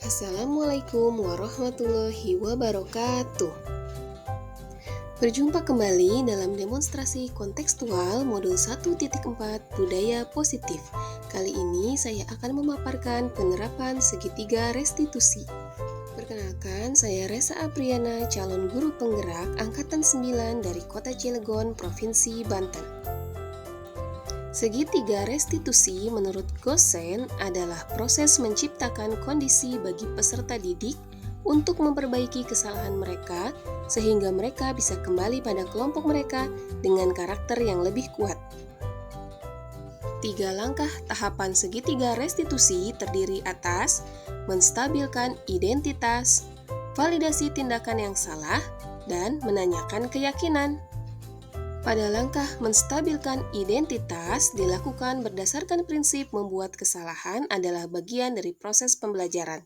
Assalamualaikum warahmatullahi wabarakatuh. Berjumpa kembali dalam demonstrasi kontekstual modul 1.4 Budaya Positif. Kali ini saya akan memaparkan penerapan segitiga restitusi. Perkenalkan, saya Resa Apriana, calon guru penggerak Angkatan 9 dari Kota Cilegon, Provinsi Banten. Segitiga restitusi menurut Gosen adalah proses menciptakan kondisi bagi peserta didik untuk memperbaiki kesalahan mereka sehingga mereka bisa kembali pada kelompok mereka dengan karakter yang lebih kuat. 3 langkah tahapan segitiga restitusi terdiri atas menstabilkan identitas, validasi tindakan yang salah, dan menanyakan keyakinan. Pada langkah menstabilkan identitas dilakukan berdasarkan prinsip membuat kesalahan adalah bagian dari proses pembelajaran,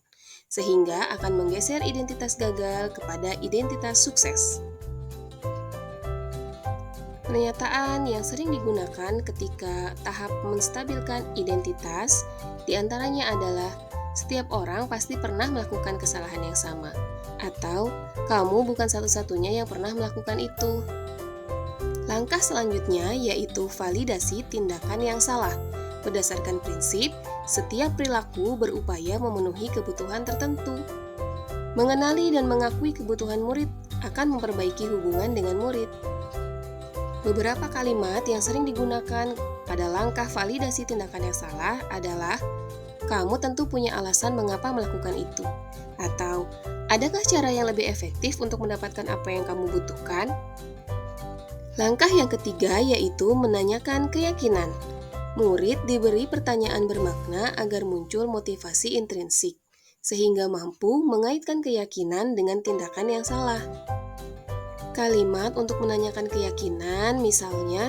sehingga akan menggeser identitas gagal kepada identitas sukses. Pernyataan yang sering digunakan ketika tahap menstabilkan identitas diantaranya adalah setiap orang pasti pernah melakukan kesalahan yang sama, atau kamu bukan satu-satunya yang pernah melakukan itu. Langkah selanjutnya yaitu validasi tindakan yang salah. Berdasarkan prinsip, setiap perilaku berupaya memenuhi kebutuhan tertentu. Mengenali dan mengakui kebutuhan murid akan memperbaiki hubungan dengan murid. Beberapa kalimat yang sering digunakan pada langkah validasi tindakan yang salah adalah kamu tentu punya alasan mengapa melakukan itu, atau adakah cara yang lebih efektif untuk mendapatkan apa yang kamu butuhkan? Langkah yang ketiga yaitu menanyakan keyakinan. Murid diberi pertanyaan bermakna agar muncul motivasi intrinsik, sehingga mampu mengaitkan keyakinan dengan tindakan yang salah. Kalimat untuk menanyakan keyakinan misalnya,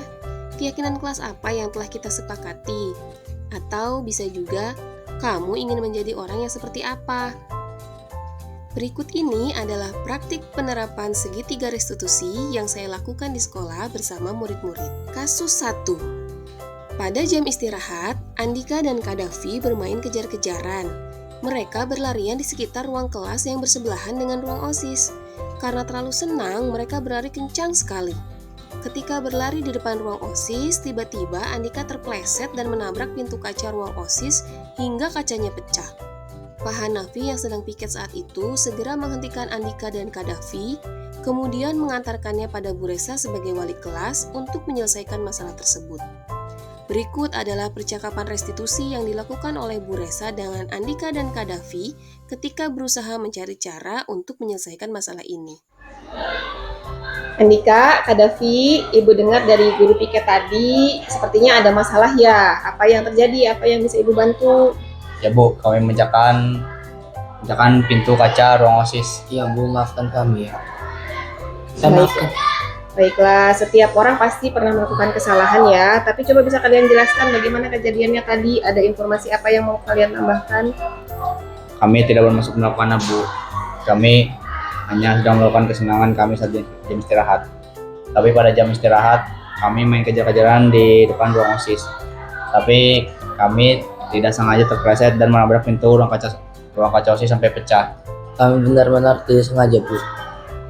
keyakinan kelas apa yang telah kita sepakati? Atau bisa juga, kamu ingin menjadi orang yang seperti apa? Berikut ini adalah praktik penerapan segitiga restitusi yang saya lakukan di sekolah bersama murid-murid. Kasus 1. Pada jam istirahat, Andika dan Kadafi bermain kejar-kejaran. Mereka berlarian di sekitar ruang kelas yang bersebelahan dengan ruang OSIS. Karena terlalu senang, mereka berlari kencang sekali. Ketika berlari di depan ruang OSIS, tiba-tiba Andika terpleset dan menabrak pintu kaca ruang OSIS hingga kacanya pecah. Pak Hanafi yang sedang piket saat itu segera menghentikan Andika dan Kadafi, kemudian mengantarkannya pada Bu Resa sebagai wali kelas untuk menyelesaikan masalah tersebut. Berikut adalah percakapan restitusi yang dilakukan oleh Bu Resa dengan Andika dan Kadafi ketika berusaha mencari cara untuk menyelesaikan masalah ini. Andika, Kadafi, Ibu dengar dari guru piket tadi, sepertinya ada masalah ya. Apa yang terjadi? Apa yang bisa Ibu bantu? Ya Bu, kami memecahkan pintu kaca ruang OSIS. Ya Bu, maafkan kami ya. Baiklah, setiap orang pasti pernah melakukan kesalahan ya. Tapi coba bisa kalian jelaskan bagaimana kejadiannya tadi? Ada informasi apa yang mau kalian tambahkan? Kami tidak bermaksud melakukan Bu. Kami hanya sedang melakukan kesenangan kami saat jam istirahat. Tapi pada jam istirahat, kami main kejar-kejaran di depan ruang OSIS. Tapi kami tidak sengaja terpleset dan menabrak pintu ruang kaca OSIS sampai pecah. Kami benar-benar tidak sengaja Bu.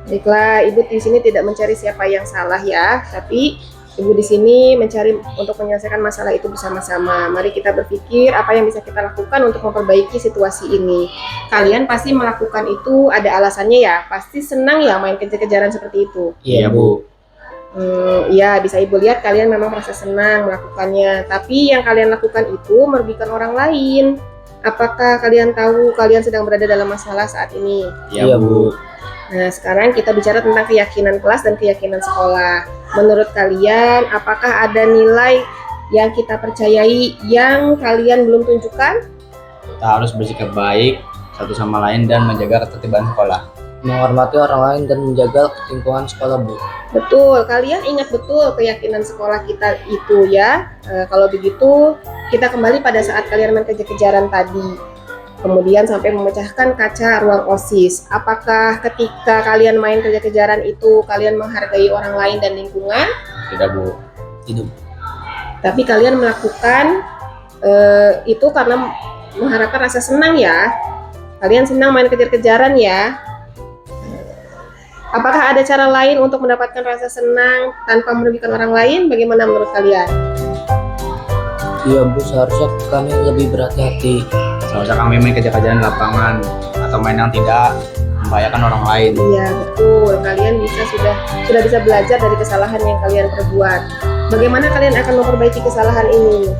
Baiklah, Ibu di sini tidak mencari siapa yang salah ya, tapi Ibu di sini mencari untuk menyelesaikan masalah itu bersama-sama. Mari kita berpikir apa yang bisa kita lakukan untuk memperbaiki situasi ini. Kalian pasti melakukan itu ada alasannya ya, pasti senang ya main kejar-kejaran seperti itu. Iya Bu. Ya, bisa Ibu lihat kalian memang merasa senang melakukannya. Tapi yang kalian lakukan itu merugikan orang lain. Apakah kalian tahu kalian sedang berada dalam masalah saat ini? Iya Bu. Nah, sekarang kita bicara tentang keyakinan kelas dan keyakinan sekolah. Menurut kalian, apakah ada nilai yang kita percayai yang kalian belum tunjukkan? Kita harus bersikap baik satu sama lain dan menjaga ketertiban sekolah. Menghormati orang lain dan menjaga lingkungan sekolah Bu. Betul, kalian ingat betul keyakinan sekolah kita itu ya. Kalau begitu, kita kembali pada saat kalian main kejar-kejaran tadi. Kemudian sampai memecahkan kaca ruang OSIS. Apakah ketika kalian main kejar-kejaran itu, kalian menghargai orang lain dan lingkungan? Tidak Bu. Tidak. Tapi kalian melakukan itu karena mengharapkan rasa senang ya. Kalian senang main kejar-kejaran ya? Apakah ada cara lain untuk mendapatkan rasa senang tanpa merugikan orang lain? Bagaimana menurut kalian? Iya Bu, seharusnya kami lebih berhati-hati. Seharusnya kami main kejar-kejaran di lapangan atau main yang tidak membahayakan orang lain. Iya, betul. Kalian sudah bisa belajar dari kesalahan yang kalian perbuat. Bagaimana kalian akan memperbaiki kesalahan ini?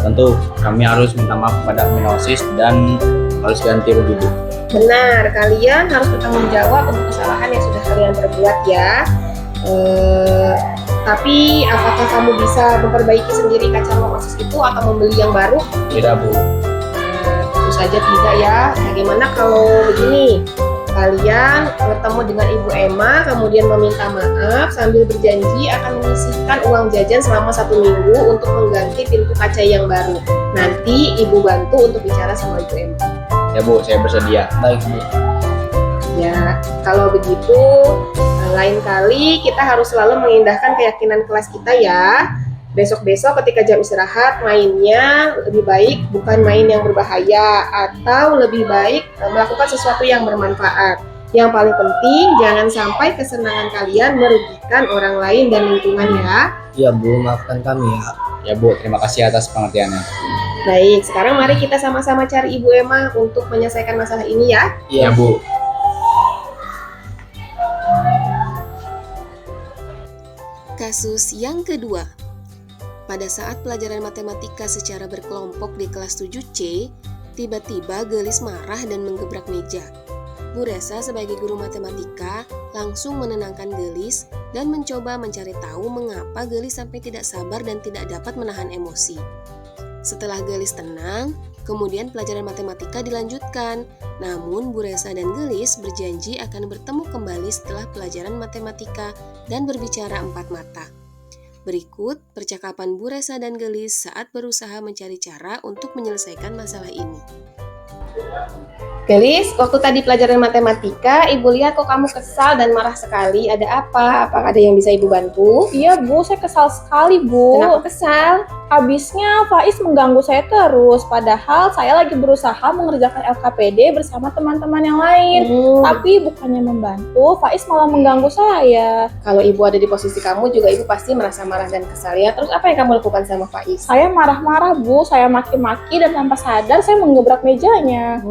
Tentu kami harus minta maaf kepada admin OSIS dan harus ganti rugi Bu. Benar, kalian harus bertanggung jawab untuk kesalahan yang sudah kalian perbuat ya. Tapi apakah kamu bisa memperbaiki sendiri kaca ruang OSIS itu atau membeli yang baru? Tidak Bu. Tentu saja tidak ya. Bagaimana kalau begini? Kalian bertemu dengan Ibu Emma, kemudian meminta maaf sambil berjanji akan menyisihkan uang jajan selama 1 minggu untuk mengganti pintu kaca yang baru. Nanti Ibu bantu untuk bicara sama Ibu Emma. Ya Bu, saya bersedia. Baik Bu. Ya, kalau begitu lain kali kita harus selalu mengindahkan keyakinan kelas kita ya. Besok-besok ketika jam istirahat mainnya lebih baik bukan main yang berbahaya atau lebih baik melakukan sesuatu yang bermanfaat. Yang paling penting jangan sampai kesenangan kalian merugikan orang lain dan lingkungan ya. Iya Bu, maafkan kami ya. Ya Bu, terima kasih atas pengertiannya. Baik, sekarang mari kita sama-sama cari Ibu Emma untuk menyelesaikan masalah ini ya. Ya Bu. Kasus yang kedua. Pada saat pelajaran matematika secara berkelompok di kelas 7C, tiba-tiba Gelis marah dan menggebrak meja. Bu Resa sebagai guru matematika langsung menenangkan Gelis dan mencoba mencari tahu mengapa Gelis sampai tidak sabar dan tidak dapat menahan emosi. Setelah Gelis tenang, kemudian pelajaran matematika dilanjutkan. Namun Bu Resa dan Gelis berjanji akan bertemu kembali setelah pelajaran matematika dan berbicara empat mata. Berikut percakapan Bu Resa dan Gelis saat berusaha mencari cara untuk menyelesaikan masalah ini. Gelis, waktu tadi pelajaran matematika, Ibu lihat kok kamu kesal dan marah sekali. Ada apa? Apakah ada yang bisa Ibu bantu? Iya Bu, saya kesal sekali Bu. Kenapa kesal? Habisnya Faiz mengganggu saya terus, padahal saya lagi berusaha mengerjakan LKPD bersama teman-teman yang lain. Tapi bukannya membantu, Faiz malah mengganggu saya. Kalau Ibu ada di posisi kamu juga Ibu pasti merasa marah dan kesal ya. Terus apa yang kamu lakukan sama Faiz? Saya marah-marah Bu, saya maki-maki dan tanpa sadar saya menggebrak mejanya.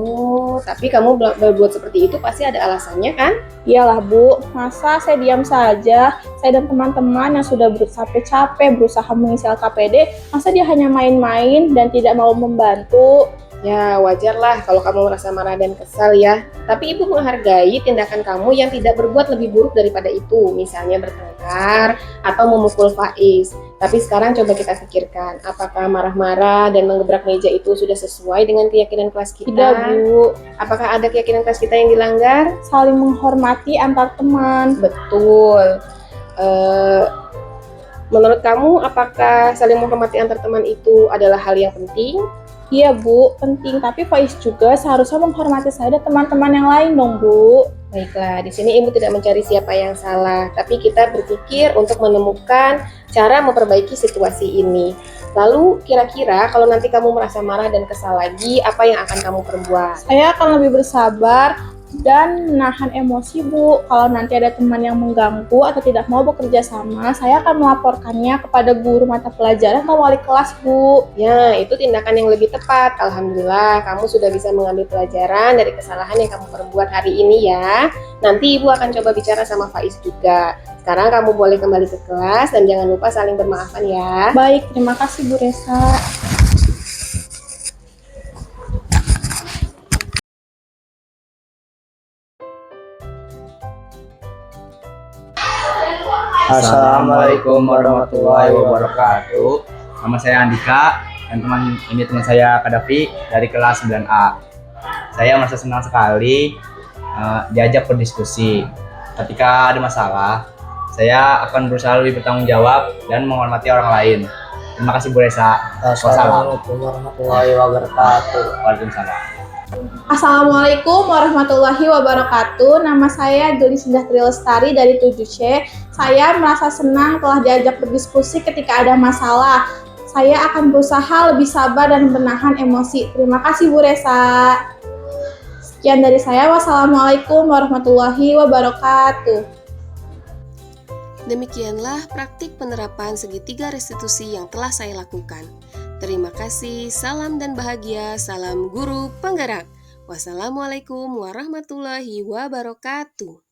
Tapi kamu berbuat seperti itu pasti ada alasannya kan? Iyalah Bu, masa saya diam saja? Saya dan teman-teman yang sudah capek-capek berusaha mengisi LKPD, masa dia hanya main-main dan tidak mau membantu? Ya wajarlah kalau kamu merasa marah dan kesal ya. Tapi Ibu menghargai tindakan kamu yang tidak berbuat lebih buruk daripada itu. Misalnya bertengkar atau memukul Faiz. Tapi sekarang coba kita pikirkan, apakah marah-marah dan menggebrak meja itu sudah sesuai dengan keyakinan kelas kita? Tidak Bu. Apakah ada keyakinan kelas kita yang dilanggar? Saling menghormati antar teman. Betul. Menurut kamu apakah saling menghormati antar teman itu adalah hal yang penting? Iya Bu, penting. Tapi Faiz juga seharusnya menghormati saya dan teman-teman yang lain dong Bu. Baiklah, di sini Ibu tidak mencari siapa yang salah, tapi kita berpikir untuk menemukan cara memperbaiki situasi ini. Lalu kira-kira kalau nanti kamu merasa marah dan kesal lagi, apa yang akan kamu perbuat? Saya akan lebih bersabar dan menahan emosi Bu. Kalau nanti ada teman yang mengganggu atau tidak mau bekerja sama, saya akan melaporkannya kepada guru mata pelajaran atau wali kelas Bu. Ya, itu tindakan yang lebih tepat. Alhamdulillah, kamu sudah bisa mengambil pelajaran dari kesalahan yang kamu perbuat hari ini ya. Nanti Ibu akan coba bicara sama Faiz juga. Sekarang kamu boleh kembali ke kelas dan jangan lupa saling bermaafan ya. Baik, terima kasih Bu Resa. Assalamualaikum warahmatullahi wabarakatuh. Nama saya Andika dan ini teman saya Kadafi dari kelas 9A. Saya merasa senang sekali diajak berdiskusi. Ketika ada masalah, saya akan berusaha lebih bertanggung jawab dan menghormati orang lain. Terima kasih Bu Resa. Assalamualaikum warahmatullahi wabarakatuh. Waalaikumsalam. Assalamualaikum warahmatullahi wabarakatuh. Nama saya Gelis Indah Tri Lestari dari 7C. Saya merasa senang telah diajak berdiskusi ketika ada masalah. Saya akan berusaha lebih sabar dan menahan emosi. Terima kasih Bu Resa. Sekian dari saya. Wassalamualaikum warahmatullahi wabarakatuh. Demikianlah praktik penerapan segitiga restitusi yang telah saya lakukan. Terima kasih, salam dan bahagia, salam guru penggerak. Wassalamualaikum warahmatullahi wabarakatuh.